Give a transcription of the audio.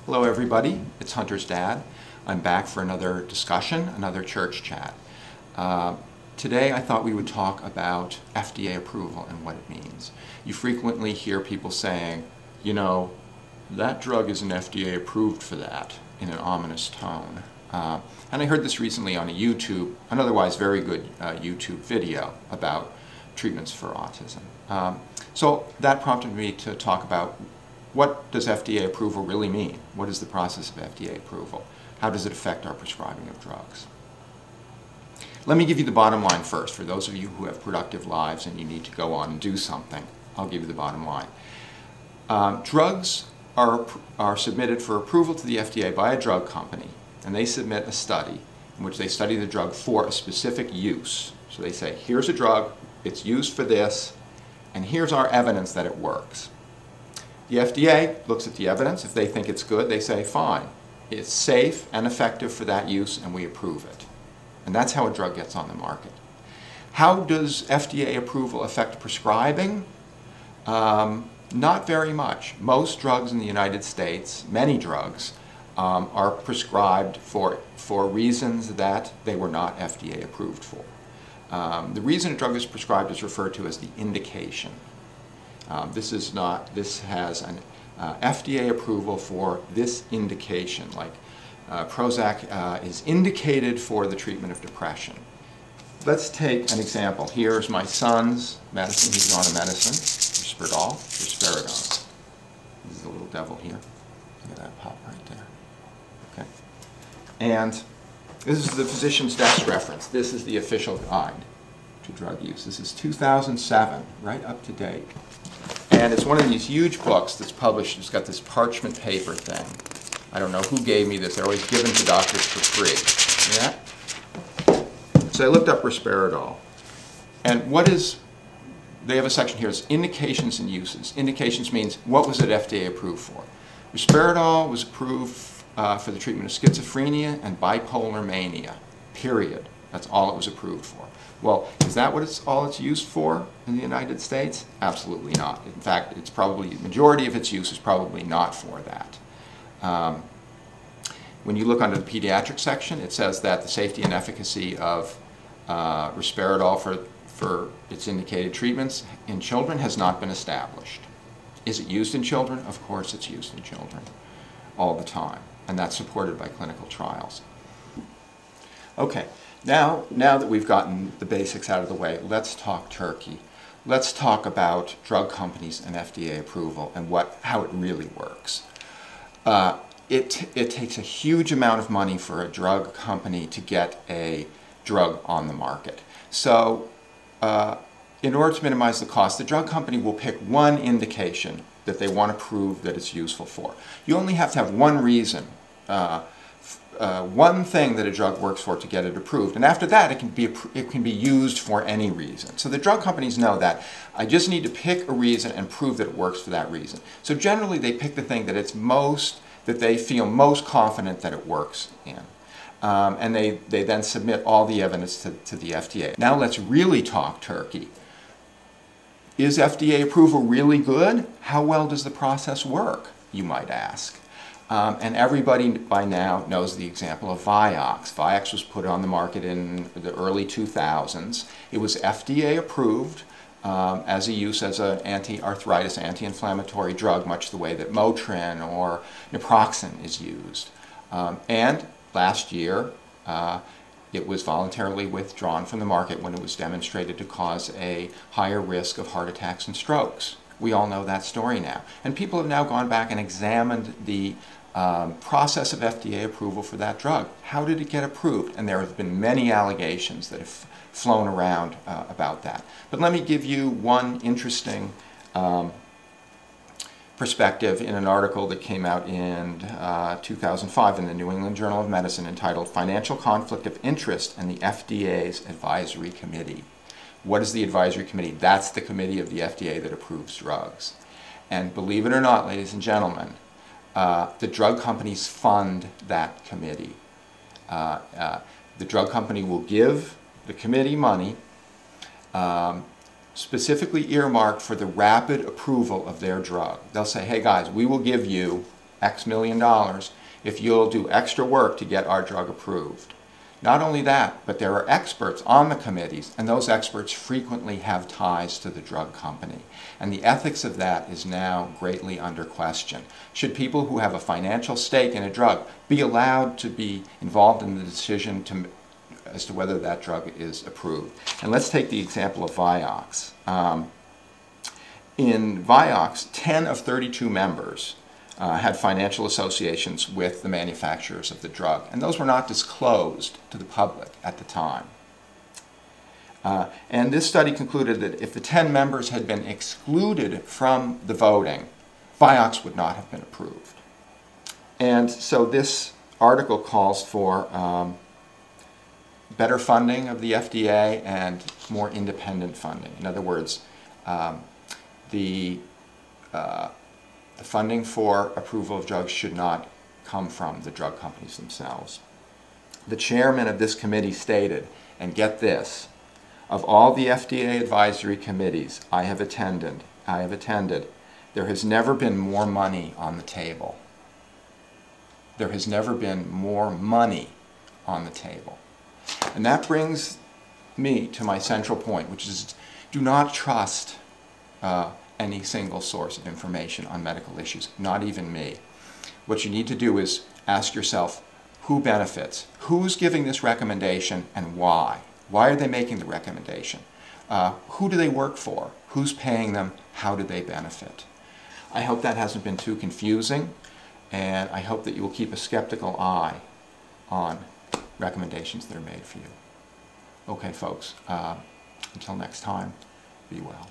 Hello everybody, it's Hunter's dad. I'm back for another discussion, another church chat. Today I thought we would talk about FDA approval and what it means. You frequently hear people saying, you know, that drug isn't FDA approved for that, in an ominous tone. And I heard this recently on an otherwise very good YouTube video about treatments for autism. So that prompted me to talk about what does FDA approval really mean? What is the process of FDA approval? How does it affect our prescribing of drugs? Let me give you the bottom line first. For those of you who have productive lives and you need to go on and do something, I'll give you the bottom line. Drugs are submitted for approval to the FDA by a drug company, and they submit a study in which they study the drug for a specific use. So they say, here's a drug, it's used for this, and here's our evidence that it works. The FDA looks at the evidence. If they think it's good, they say, fine, it's safe and effective for that use, and we approve it. And that's how a drug gets on the market. How does FDA approval affect prescribing? Not very much. Most drugs in the United States, many drugs, are prescribed for reasons that they were not FDA approved for. The reason a drug is prescribed is referred to as the indication. This has an FDA approval for this indication, like Prozac is indicated for the treatment of depression. Let's take an example. Here's my son's medicine. He's on a medicine, risperidone. This is a little devil here. Look at that pop right there. Okay. And this is the physician's desk reference. This is the official guide to drug use. This is 2007, right up to date. And it's one of these huge books that's published. It's got this parchment paper thing. I don't know who gave me this. They're always given to doctors for free. See that? So I looked up risperidol. And they have a section here, it's indications and uses. Indications means, what was it FDA approved for? Risperidol was approved for the treatment of schizophrenia and bipolar mania, period. That's all it was approved for. Well, is that what all it's used for in the United States? Absolutely not. In fact, the majority of its use is probably not for that. When you look under the pediatric section, it says that the safety and efficacy of risperidol for its indicated treatments in children has not been established. Is it used in children? Of course it's used in children all the time, and that's supported by clinical trials. Okay. Now that we've gotten the basics out of the way, let's talk turkey. Let's talk about drug companies and FDA approval and how it really works. It takes a huge amount of money for a drug company to get a drug on the market. So in order to minimize the cost, the drug company will pick one indication that they want to prove that it's useful for. You only have to have one reason, one thing that a drug works for to get it approved, and after that it can be used for any reason. So the drug companies know that I just need to pick a reason and prove that it works for that reason. So generally they pick the thing that they feel most confident that it works in, and they then submit all the evidence to the FDA. Now let's really talk turkey. Is FDA approval really good? How well does the process work, you might ask? And everybody by now knows the example of Vioxx. Vioxx was put on the market in the early 2000s. It was FDA approved as an anti-arthritis, anti-inflammatory drug, much the way that Motrin or naproxen is used. And last year, it was voluntarily withdrawn from the market when it was demonstrated to cause a higher risk of heart attacks and strokes. We all know that story now. And people have now gone back and examined the process of FDA approval for that drug. How did it get approved? And there have been many allegations that have flown around about that. But let me give you one interesting perspective in an article that came out in 2005 in the New England Journal of Medicine entitled Financial Conflict of Interest and the FDA's Advisory Committee. What is the advisory committee? That's the committee of the FDA that approves drugs. And believe it or not, ladies and gentlemen, the drug companies fund that committee. The drug company will give the committee money specifically earmarked for the rapid approval of their drug. They'll say, hey guys, we will give you X million dollars if you'll do extra work to get our drug approved. Not only that, but there are experts on the committees, and those experts frequently have ties to the drug company. And the ethics of that is now greatly under question. Should people who have a financial stake in a drug be allowed to be involved in the decision as to whether that drug is approved? And let's take the example of Vioxx. In Vioxx, 10 of 32 members had financial associations with the manufacturers of the drug, and those were not disclosed to the public at the time. And this study concluded that if the 10 members had been excluded from the voting, Vioxx would not have been approved. And so this article calls for better funding of the FDA and more independent funding. In other words, the funding for approval of drugs should not come from the drug companies themselves. The chairman of this committee stated, and get this, of all the FDA advisory committees I have attended, there has never been more money on the table. There has never been more money on the table. And that brings me to my central point, which is do not trust any single source of information on medical issues, not even me. What you need to do is ask yourself, who benefits? Who's giving this recommendation and why? Why are they making the recommendation? Who do they work for? Who's paying them? How do they benefit? I hope that hasn't been too confusing, and I hope that you will keep a skeptical eye on recommendations that are made for you. Okay, folks, until next time, be well.